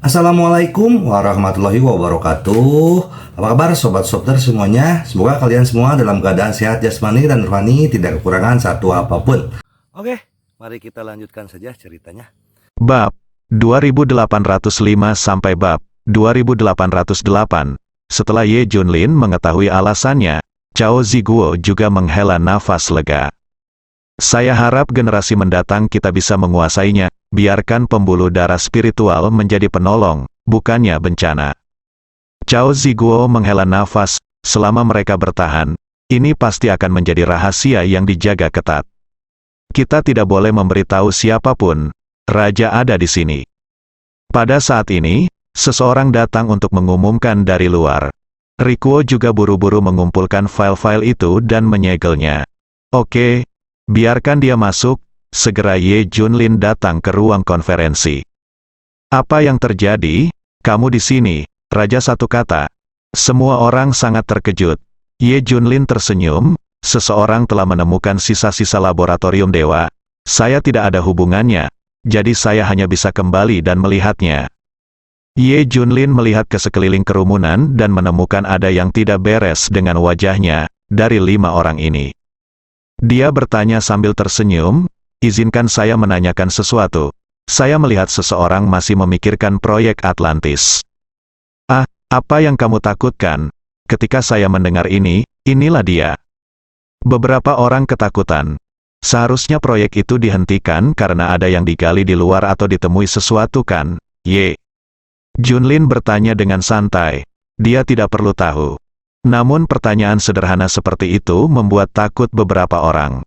Assalamualaikum warahmatullahi wabarakatuh. Apa kabar sobat software semuanya? Semoga kalian semua dalam keadaan sehat jasmani dan rohani, tidak kekurangan satu apapun. Oke, mari kita lanjutkan saja ceritanya. Bab 2805 sampai bab 2808. Setelah Ye Junlin mengetahui alasannya, Cao Ziguo juga menghela nafas lega. Saya harap generasi mendatang kita bisa menguasainya, biarkan pembuluh darah spiritual menjadi penolong, bukannya bencana. Cao Ziguo menghela nafas, selama mereka bertahan, ini pasti akan menjadi rahasia yang dijaga ketat. Kita tidak boleh memberitahu siapapun, Raja ada di sini. Pada saat ini, seseorang datang untuk mengumumkan dari luar. Rikuo juga buru-buru mengumpulkan file-file itu dan menyegelnya. Oke, biarkan dia masuk. Segera Ye Junlin datang ke ruang konferensi. Apa yang terjadi? Kamu di sini, Raja, satu kata. Semua orang sangat terkejut. Ye Junlin tersenyum. Seseorang telah menemukan sisa-sisa laboratorium dewa. Saya tidak ada hubungannya, jadi saya hanya bisa kembali dan melihatnya. Ye Junlin melihat ke sekeliling kerumunan dan menemukan ada yang tidak beres dengan wajahnya, dari 5 orang ini. Dia bertanya sambil tersenyum, izinkan saya menanyakan sesuatu. Saya melihat seseorang masih memikirkan proyek Atlantis. Ah, apa yang kamu takutkan? Ketika saya mendengar ini, inilah dia. Beberapa orang ketakutan. Seharusnya proyek itu dihentikan karena ada yang digali di luar atau ditemui sesuatu kan, Ye? Junlin bertanya dengan santai. Dia tidak perlu tahu. Namun pertanyaan sederhana seperti itu membuat takut beberapa orang.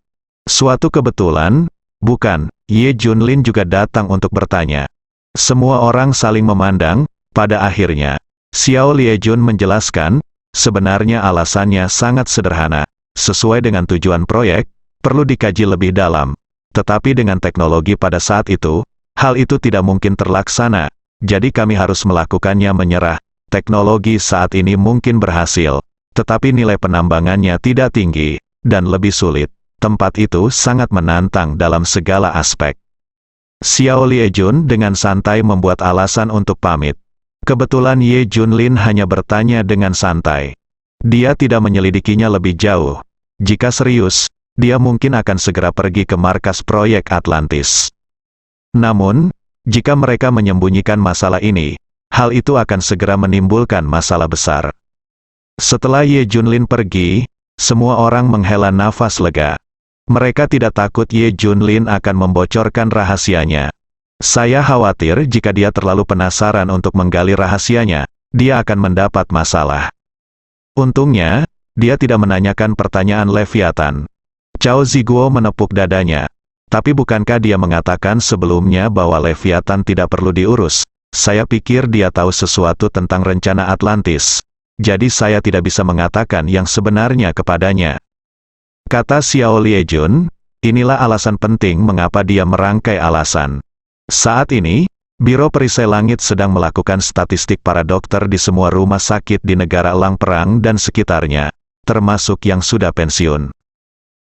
Suatu kebetulan, bukan, Ye Junlin juga datang untuk bertanya. Semua orang saling memandang. Pada akhirnya, Xiao Liejun menjelaskan, sebenarnya alasannya sangat sederhana. Sesuai dengan tujuan proyek, perlu dikaji lebih dalam. Tetapi dengan teknologi pada saat itu, hal itu tidak mungkin terlaksana. Jadi kami harus melakukannya menyerah. Teknologi saat ini mungkin berhasil, tetapi nilai penambangannya tidak tinggi, dan lebih sulit. Tempat itu sangat menantang dalam segala aspek. Xiao Liejun dengan santai membuat alasan untuk pamit. Kebetulan Ye Junlin hanya bertanya dengan santai. Dia tidak menyelidikinya lebih jauh. Jika serius, dia mungkin akan segera pergi ke markas proyek Atlantis. Namun, jika mereka menyembunyikan masalah ini, hal itu akan segera menimbulkan masalah besar. Setelah Ye Junlin pergi, semua orang menghela nafas lega. Mereka tidak takut Ye Junlin akan membocorkan rahasianya. Saya khawatir jika dia terlalu penasaran untuk menggali rahasianya, dia akan mendapat masalah. Untungnya, dia tidak menanyakan pertanyaan Leviathan. Cao Ziguo menepuk dadanya. Tapi bukankah dia mengatakan sebelumnya bahwa Leviathan tidak perlu diurus? Saya pikir dia tahu sesuatu tentang rencana Atlantis. Jadi saya tidak bisa mengatakan yang sebenarnya kepadanya. Kata Xiao Liejun, inilah alasan penting mengapa dia merangkai alasan. Saat ini, Biro Perisai Langit sedang melakukan statistik para dokter di semua rumah sakit di negara Elang Perang dan sekitarnya, termasuk yang sudah pensiun.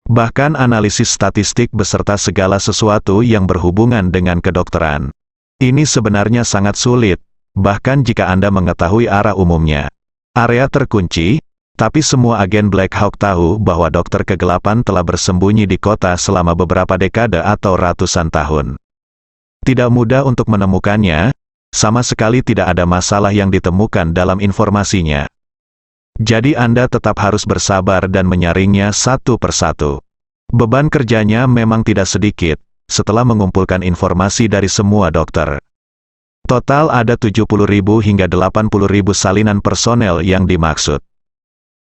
Bahkan analisis statistik beserta segala sesuatu yang berhubungan dengan kedokteran. Ini sebenarnya sangat sulit, bahkan jika Anda mengetahui arah umumnya. Area terkunci, tapi semua agen Black Hawk tahu bahwa dokter kegelapan telah bersembunyi di kota selama beberapa dekade atau ratusan tahun. Tidak mudah untuk menemukannya, sama sekali tidak ada masalah yang ditemukan dalam informasinya. Jadi Anda tetap harus bersabar dan menyaringnya satu persatu. Beban kerjanya memang tidak sedikit, setelah mengumpulkan informasi dari semua dokter. Total ada 70.000 hingga 80.000 salinan personel yang dimaksud.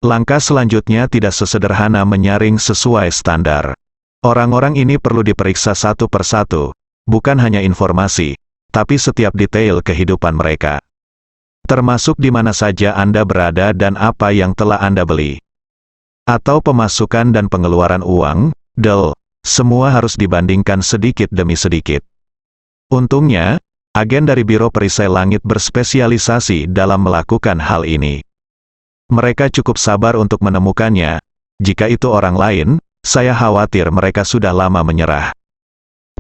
Langkah selanjutnya tidak sesederhana menyaring sesuai standar. Orang-orang ini perlu diperiksa satu persatu, bukan hanya informasi, tapi setiap detail kehidupan mereka. Termasuk di mana saja Anda berada dan apa yang telah Anda beli. Atau pemasukan dan pengeluaran uang, semua harus dibandingkan sedikit demi sedikit. Untungnya, agen dari Biro Perisai Langit berspesialisasi dalam melakukan hal ini. Mereka cukup sabar untuk menemukannya. Jika itu orang lain, saya khawatir mereka sudah lama menyerah.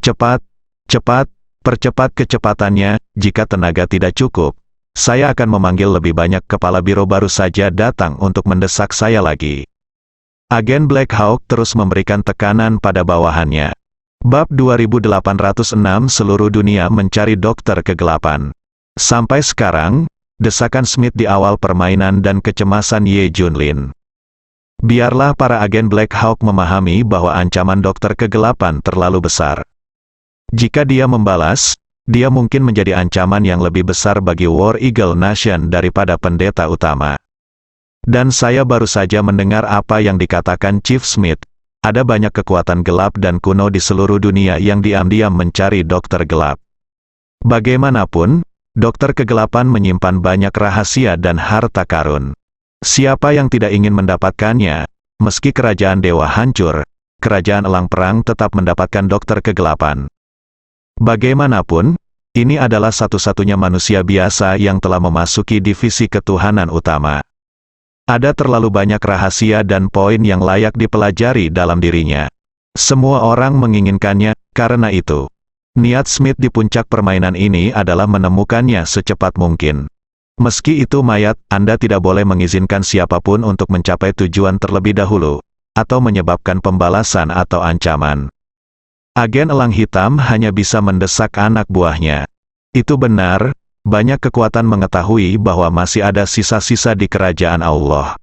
Cepat, cepat, Percepat kecepatannya, jika tenaga tidak cukup. Saya akan memanggil lebih banyak kepala biro baru saja datang untuk mendesak saya lagi. Agen Black Hawk terus memberikan tekanan pada bawahannya. Bab 2806 seluruh dunia mencari dokter kegelapan. Sampai sekarang, desakan Smith di awal permainan dan kecemasan Ye Junlin. Biarlah para agen Black Hawk memahami bahwa ancaman dokter kegelapan terlalu besar. Jika dia membalas, dia mungkin menjadi ancaman yang lebih besar bagi War Eagle Nation daripada pendeta utama. Dan saya baru saja mendengar apa yang dikatakan Chief Smith. Ada banyak kekuatan gelap dan kuno di seluruh dunia yang diam-diam mencari dokter gelap. Bagaimanapun, dokter kegelapan menyimpan banyak rahasia dan harta karun. Siapa yang tidak ingin mendapatkannya? Meski kerajaan dewa hancur, kerajaan elang perang tetap mendapatkan dokter kegelapan. Bagaimanapun, ini adalah satu-satunya manusia biasa yang telah memasuki divisi ketuhanan utama. Ada terlalu banyak rahasia dan poin yang layak dipelajari dalam dirinya. Semua orang menginginkannya, karena itu. Niat Smith di puncak permainan ini adalah menemukannya secepat mungkin. Meski itu mayat, Anda tidak boleh mengizinkan siapapun untuk mencapai tujuan terlebih dahulu, atau menyebabkan pembalasan atau ancaman. Agen elang hitam hanya bisa mendesak anak buahnya. Itu benar. Banyak kekuatan mengetahui bahwa masih ada sisa-sisa di kerajaan Allah.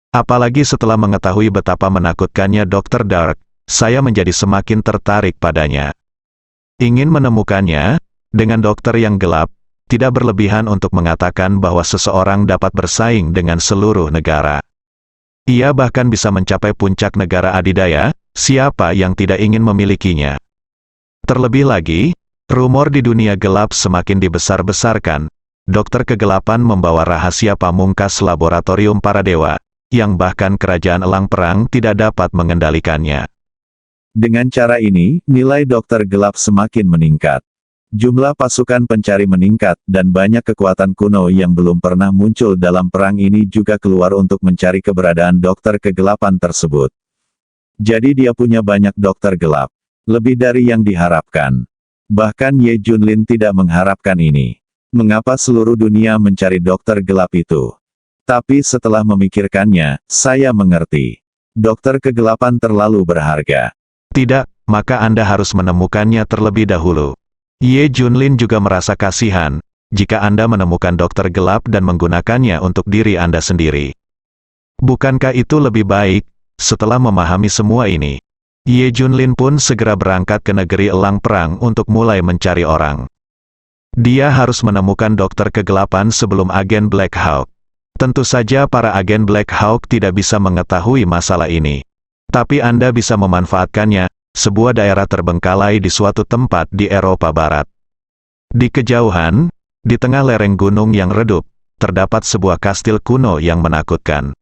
Apalagi setelah mengetahui betapa menakutkannya Dr. Dark, saya menjadi semakin tertarik padanya. Ingin menemukannya, dengan dokter yang gelap, tidak berlebihan untuk mengatakan bahwa seseorang dapat bersaing dengan seluruh negara. Ia bahkan bisa mencapai puncak negara adidaya, siapa yang tidak ingin memilikinya. Terlebih lagi, rumor di dunia gelap semakin dibesar-besarkan. Dokter kegelapan membawa rahasia pamungkas laboratorium para dewa, yang bahkan kerajaan elang perang tidak dapat mengendalikannya. Dengan cara ini, nilai dokter gelap semakin meningkat. Jumlah pasukan pencari meningkat, dan banyak kekuatan kuno yang belum pernah muncul dalam perang ini juga keluar untuk mencari keberadaan dokter kegelapan tersebut. Jadi dia punya banyak dokter gelap. Lebih dari yang diharapkan. Bahkan Ye Junlin tidak mengharapkan ini. Mengapa seluruh dunia mencari dokter gelap itu? Tapi setelah memikirkannya, saya mengerti. Dokter kegelapan terlalu berharga. Tidak, maka Anda harus menemukannya terlebih dahulu. Ye Junlin juga merasa kasihan, jika Anda menemukan dokter gelap dan menggunakannya untuk diri Anda sendiri. Bukankah itu lebih baik, setelah memahami semua ini? Ye Junlin pun segera berangkat ke negeri elang perang untuk mulai mencari orang. Dia harus menemukan dokter kegelapan sebelum agen Black Hawk. Tentu saja para agen Black Hawk tidak bisa mengetahui masalah ini. Tapi Anda bisa memanfaatkannya, sebuah daerah terbengkalai di suatu tempat di Eropa Barat. Di kejauhan, di tengah lereng gunung yang redup, terdapat sebuah kastil kuno yang menakutkan.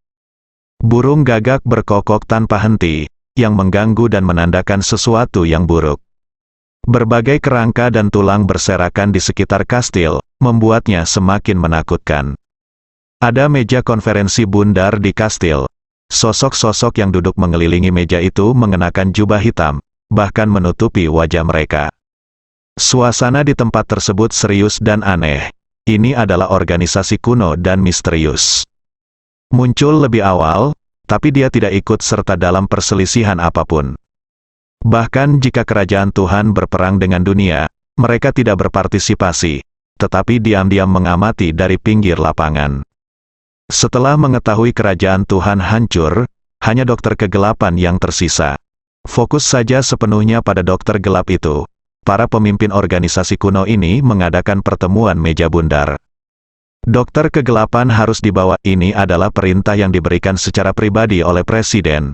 Burung gagak berkokok tanpa henti, yang mengganggu dan menandakan sesuatu yang buruk. Berbagai kerangka dan tulang berserakan di sekitar kastil, membuatnya semakin menakutkan. Ada meja konferensi bundar di kastil. Sosok-sosok yang duduk mengelilingi meja itu mengenakan jubah hitam, bahkan menutupi wajah mereka. Suasana di tempat tersebut serius dan aneh. Ini adalah organisasi kuno dan misterius. Muncul lebih awal, tapi dia tidak ikut serta dalam perselisihan apapun. Bahkan jika kerajaan Tuhan berperang dengan dunia, mereka tidak berpartisipasi, tetapi diam-diam mengamati dari pinggir lapangan. Setelah mengetahui kerajaan Tuhan hancur, hanya dokter kegelapan yang tersisa. Fokus saja sepenuhnya pada dokter gelap itu. Para pemimpin organisasi kuno ini mengadakan pertemuan meja bundar. Dokter kegelapan harus dibawa. Ini adalah perintah yang diberikan secara pribadi oleh Presiden.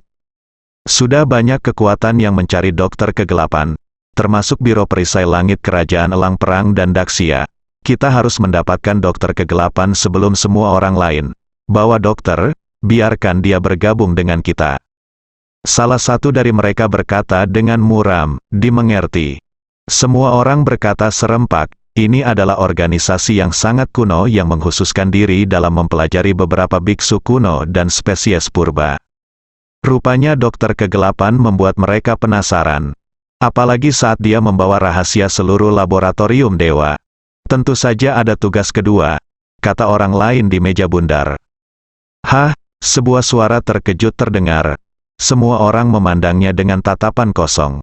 Sudah banyak kekuatan yang mencari dokter kegelapan, termasuk Biro Perisai Langit Kerajaan Elang Perang dan Daxia. Kita harus mendapatkan dokter kegelapan sebelum semua orang lain. Bawa dokter, biarkan dia bergabung dengan kita. Salah satu dari mereka berkata dengan muram, dimengerti. Semua orang berkata serempak. Ini adalah organisasi yang sangat kuno yang mengkhususkan diri dalam mempelajari beberapa biksu kuno dan spesies purba. Rupanya dokter kegelapan membuat mereka penasaran. Apalagi saat dia membawa rahasia seluruh laboratorium dewa. Tentu saja ada tugas kedua, kata orang lain di meja bundar. Hah, sebuah suara terkejut terdengar. Semua orang memandangnya dengan tatapan kosong.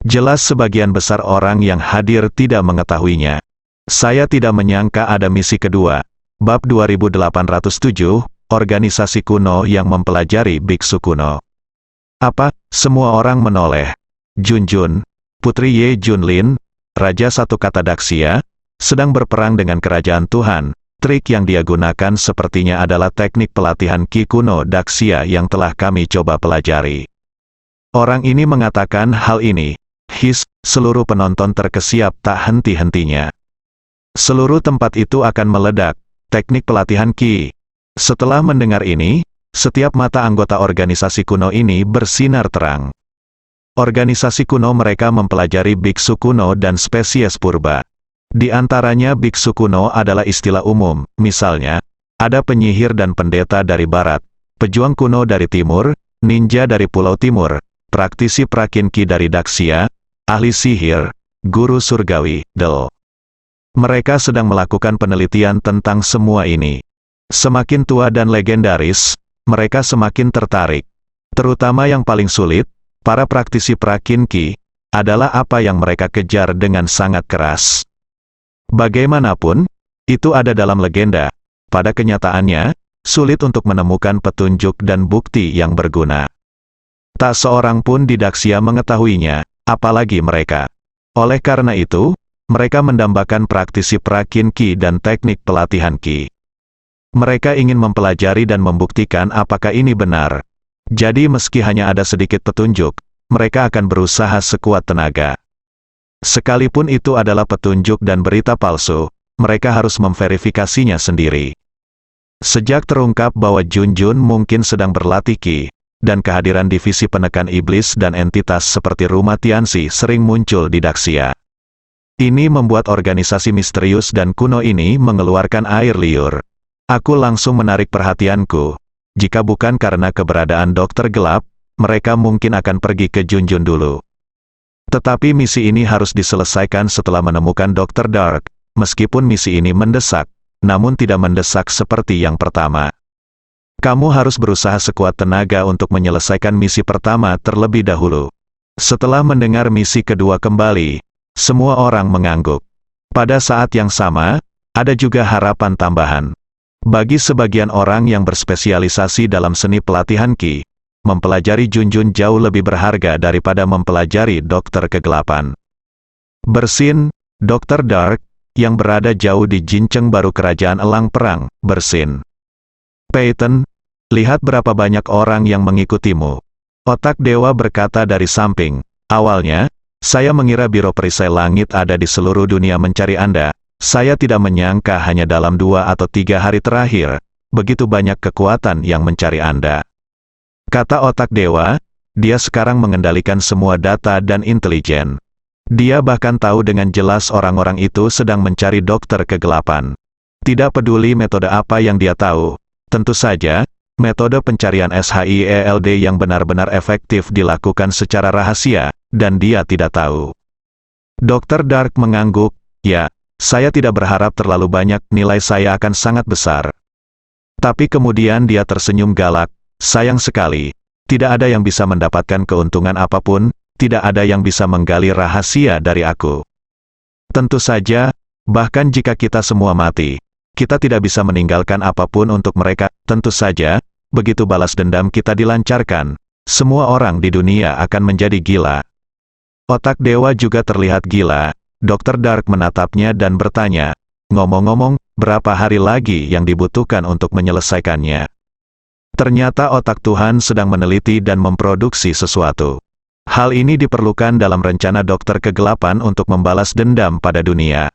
Jelas sebagian besar orang yang hadir tidak mengetahuinya. Saya tidak menyangka ada misi kedua. Bab 2807, organisasi kuno yang mempelajari biksu kuno. Apa? Semua orang menoleh. Junjun, Putri Ye Junlin, Raja Satu Kata Daxia, sedang berperang dengan kerajaan Tuhan. Trik yang dia gunakan sepertinya adalah teknik pelatihan Ki kuno Daxia yang telah kami coba pelajari. Orang ini mengatakan hal ini. Seluruh penonton terkesiap tak henti-hentinya. Seluruh tempat itu akan meledak. Teknik pelatihan Ki. Setelah mendengar ini, setiap mata anggota organisasi kuno ini bersinar terang. Organisasi kuno mereka mempelajari biksu kuno dan spesies purba. Di antaranya biksu kuno adalah istilah umum, misalnya, ada penyihir dan pendeta dari barat, pejuang kuno dari timur, ninja dari pulau timur, praktisi prakin Ki dari Daxia, ahli sihir, guru surgawi, Mereka sedang melakukan penelitian tentang semua ini. Semakin tua dan legendaris, mereka semakin tertarik. Terutama yang paling sulit, para praktisi prakin Ki, adalah apa yang mereka kejar dengan sangat keras. Bagaimanapun, itu ada dalam legenda. Pada kenyataannya, sulit untuk menemukan petunjuk dan bukti yang berguna. Tak seorang pun di Daxia mengetahuinya, apalagi mereka. Oleh karena itu, mereka mendambakan praktisi prakin Ki dan teknik pelatihan Ki. Mereka ingin mempelajari dan membuktikan apakah ini benar. Jadi meski hanya ada sedikit petunjuk, mereka akan berusaha sekuat tenaga. Sekalipun itu adalah petunjuk dan berita palsu, mereka harus memverifikasinya sendiri. Sejak terungkap bahwa Junjun mungkin sedang berlatih Ki, dan kehadiran divisi penekan iblis dan entitas seperti Rumah Tianxi sering muncul di Daxia. Ini membuat organisasi misterius dan kuno ini mengeluarkan air liur. Aku langsung menarik perhatianku. Jika bukan karena keberadaan dokter gelap, mereka mungkin akan pergi ke Junjun dulu. Tetapi misi ini harus diselesaikan setelah menemukan Dr. Dark, meskipun misi ini mendesak, namun tidak mendesak seperti yang pertama. Kamu harus berusaha sekuat tenaga untuk menyelesaikan misi pertama terlebih dahulu. Setelah mendengar misi kedua kembali, semua orang mengangguk. Pada saat yang sama, ada juga harapan tambahan. Bagi sebagian orang yang berspesialisasi dalam seni pelatihan Ki, mempelajari Junjun jauh lebih berharga daripada mempelajari dokter kegelapan. Bersin, Dr. Dark, yang berada jauh di Jinceng Baru Kerajaan Elang Perang, bersin. Peyton, lihat berapa banyak orang yang mengikutimu. Otak dewa berkata dari samping. Awalnya, saya mengira Biro Perisai Langit ada di seluruh dunia mencari Anda. Saya tidak menyangka hanya dalam 2 atau 3 hari terakhir, begitu banyak kekuatan yang mencari Anda. Kata otak dewa, dia sekarang mengendalikan semua data dan intelijen. Dia bahkan tahu dengan jelas orang-orang itu sedang mencari dokter kegelapan. Tidak peduli metode apa yang dia tahu, tentu saja, metode pencarian SHIELD yang benar-benar efektif dilakukan secara rahasia, dan dia tidak tahu. Dr. Dark mengangguk, ya, saya tidak berharap terlalu banyak, nilai saya akan sangat besar. Tapi kemudian dia tersenyum galak, sayang sekali, tidak ada yang bisa mendapatkan keuntungan apapun, tidak ada yang bisa menggali rahasia dari aku. Tentu saja, bahkan jika kita semua mati, kita tidak bisa meninggalkan apapun untuk mereka. Tentu saja, begitu balas dendam kita dilancarkan, semua orang di dunia akan menjadi gila. Otak dewa juga terlihat gila. Dr. Dark menatapnya dan bertanya, ngomong-ngomong, berapa hari lagi yang dibutuhkan untuk menyelesaikannya? Ternyata otak Tuhan sedang meneliti dan memproduksi sesuatu. Hal ini diperlukan dalam rencana dokter kegelapan untuk membalas dendam pada dunia.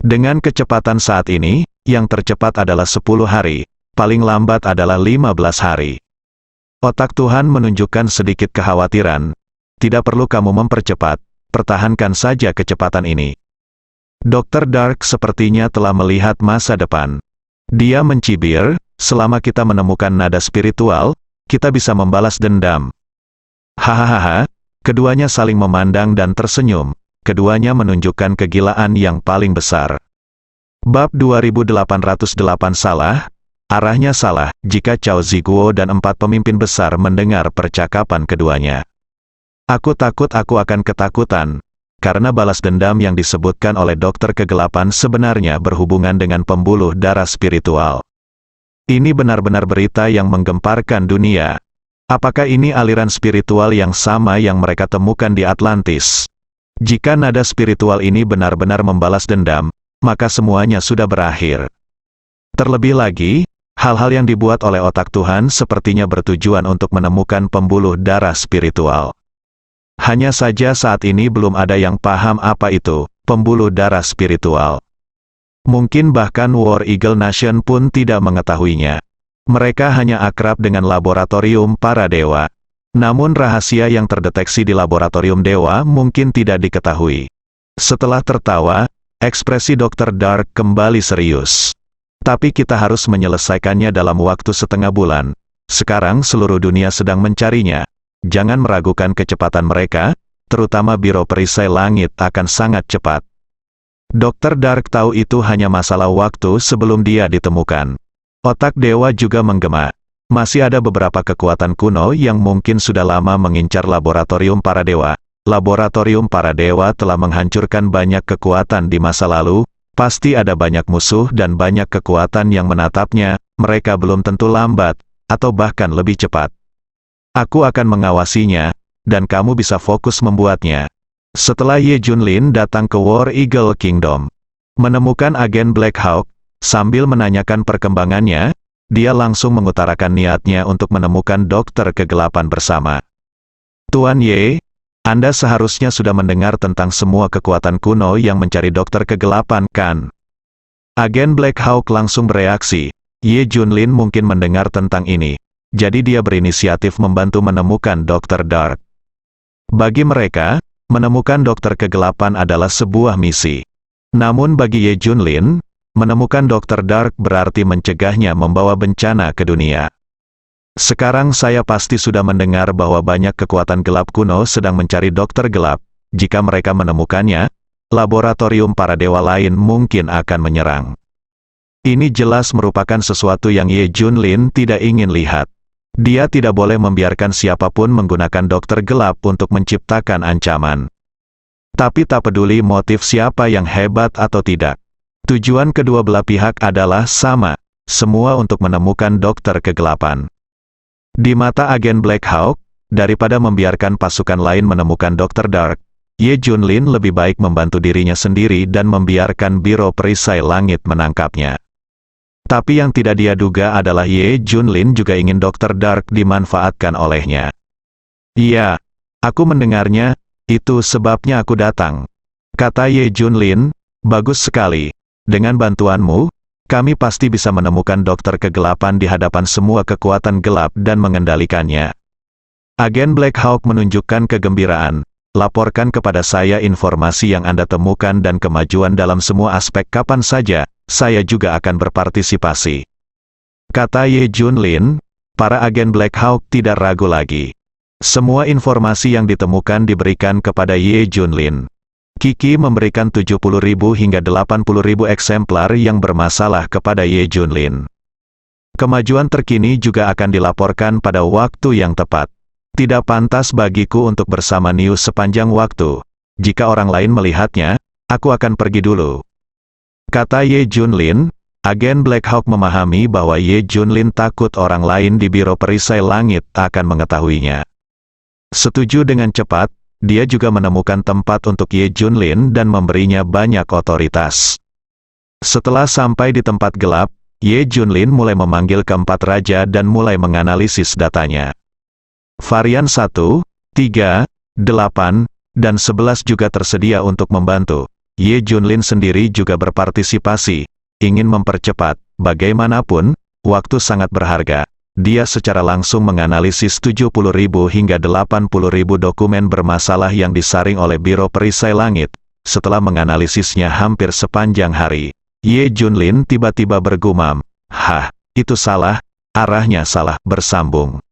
Dengan kecepatan saat ini, yang tercepat adalah 10 hari, paling lambat adalah 15 hari. Otak Tuhan menunjukkan sedikit kekhawatiran. Tidak perlu kamu mempercepat, pertahankan saja kecepatan ini. Dr. Dark sepertinya telah melihat masa depan. Dia mencibir, selama kita menemukan nada spiritual, kita bisa membalas dendam. Hahaha, Keduanya saling memandang dan tersenyum. Keduanya menunjukkan kegilaan yang paling besar. Bab 2808 salah. Arahnya salah, jika Cao Ziguo dan 4 pemimpin besar mendengar percakapan keduanya. Aku takut aku akan ketakutan, karena balas dendam yang disebutkan oleh dokter kegelapan sebenarnya berhubungan dengan pembuluh darah spiritual. Ini benar-benar berita yang menggemparkan dunia. Apakah ini aliran spiritual yang sama yang mereka temukan di Atlantis? Jika nada spiritual ini benar-benar membalas dendam, maka semuanya sudah berakhir. Terlebih lagi, hal-hal yang dibuat oleh otak Tuhan sepertinya bertujuan untuk menemukan pembuluh darah spiritual. Hanya saja saat ini belum ada yang paham apa itu pembuluh darah spiritual. Mungkin bahkan War Eagle Nation pun tidak mengetahuinya. Mereka hanya akrab dengan laboratorium para dewa. Namun rahasia yang terdeteksi di laboratorium dewa mungkin tidak diketahui. Setelah tertawa, ekspresi Dr. Dark kembali serius. Tapi kita harus menyelesaikannya dalam waktu setengah bulan. Sekarang seluruh dunia sedang mencarinya. Jangan meragukan kecepatan mereka, terutama Biro Perisai Langit akan sangat cepat. Dr. Dark tahu itu hanya masalah waktu sebelum dia ditemukan. Otak dewa juga menggema. Masih ada beberapa kekuatan kuno yang mungkin sudah lama mengincar laboratorium para dewa. Laboratorium para dewa telah menghancurkan banyak kekuatan di masa lalu, pasti ada banyak musuh dan banyak kekuatan yang menatapnya, mereka belum tentu lambat, atau bahkan lebih cepat. Aku akan mengawasinya, dan kamu bisa fokus membuatnya. Setelah Ye Junlin datang ke War Eagle Kingdom, menemukan agen Black Hawk, sambil menanyakan perkembangannya, dia langsung mengutarakan niatnya untuk menemukan dokter kegelapan bersama. Tuan Ye, Anda seharusnya sudah mendengar tentang semua kekuatan kuno yang mencari dokter kegelapan, kan? Agen Black Hawk langsung bereaksi. Ye Junlin mungkin mendengar tentang ini. Jadi dia berinisiatif membantu menemukan Dr. Dark. Bagi mereka, menemukan dokter kegelapan adalah sebuah misi. Namun bagi Ye Junlin, menemukan Dr. Dark berarti mencegahnya membawa bencana ke dunia. Sekarang saya pasti sudah mendengar bahwa banyak kekuatan gelap kuno sedang mencari dokter gelap. Jika mereka menemukannya, laboratorium para dewa lain mungkin akan menyerang. Ini jelas merupakan sesuatu yang Ye Junlin tidak ingin lihat. Dia tidak boleh membiarkan siapapun menggunakan dokter gelap untuk menciptakan ancaman. Tapi tak peduli motif siapa yang hebat atau tidak. Tujuan kedua belah pihak adalah sama, semua untuk menemukan dokter kegelapan. Di mata agen Black Hawk, daripada membiarkan pasukan lain menemukan Dr. Dark, Ye Junlin lebih baik membantu dirinya sendiri dan membiarkan Biro Perisai Langit menangkapnya. Tapi yang tidak dia duga adalah Ye Junlin juga ingin Dr. Dark dimanfaatkan olehnya. Iya, aku mendengarnya, itu sebabnya aku datang. Kata Ye Junlin, bagus sekali. Dengan bantuanmu, kami pasti bisa menemukan dokter kegelapan di hadapan semua kekuatan gelap dan mengendalikannya. Agen Black Hawk menunjukkan kegembiraan. Laporkan kepada saya informasi yang Anda temukan dan kemajuan dalam semua aspek kapan saja, saya juga akan berpartisipasi. Kata Ye Junlin, para agen Black Hawk tidak ragu lagi. Semua informasi yang ditemukan diberikan kepada Ye Junlin. Kiki memberikan 70.000 hingga 80.000 eksemplar yang bermasalah kepada Ye Junlin. Kemajuan terkini juga akan dilaporkan pada waktu yang tepat. Tidak pantas bagiku untuk bersama Niu sepanjang waktu. Jika orang lain melihatnya, aku akan pergi dulu. Kata Ye Junlin, agen Black Hawk memahami bahwa Ye Junlin takut orang lain di Biro Perisai Langit akan mengetahuinya. Setuju dengan cepat, dia juga menemukan tempat untuk Ye Junlin dan memberinya banyak otoritas. Setelah sampai di tempat gelap, Ye Junlin mulai memanggil keempat raja dan mulai menganalisis datanya. Varian 1, 3, 8, dan 11 juga tersedia untuk membantu. Ye Junlin sendiri juga berpartisipasi, ingin mempercepat, bagaimanapun, waktu sangat berharga. Dia secara langsung menganalisis 70.000 hingga 80.000 dokumen bermasalah yang disaring oleh Biro Perisai Langit. Setelah menganalisisnya hampir sepanjang hari, Ye Junlin tiba-tiba bergumam, "Hah, itu salah, arahnya salah, bersambung."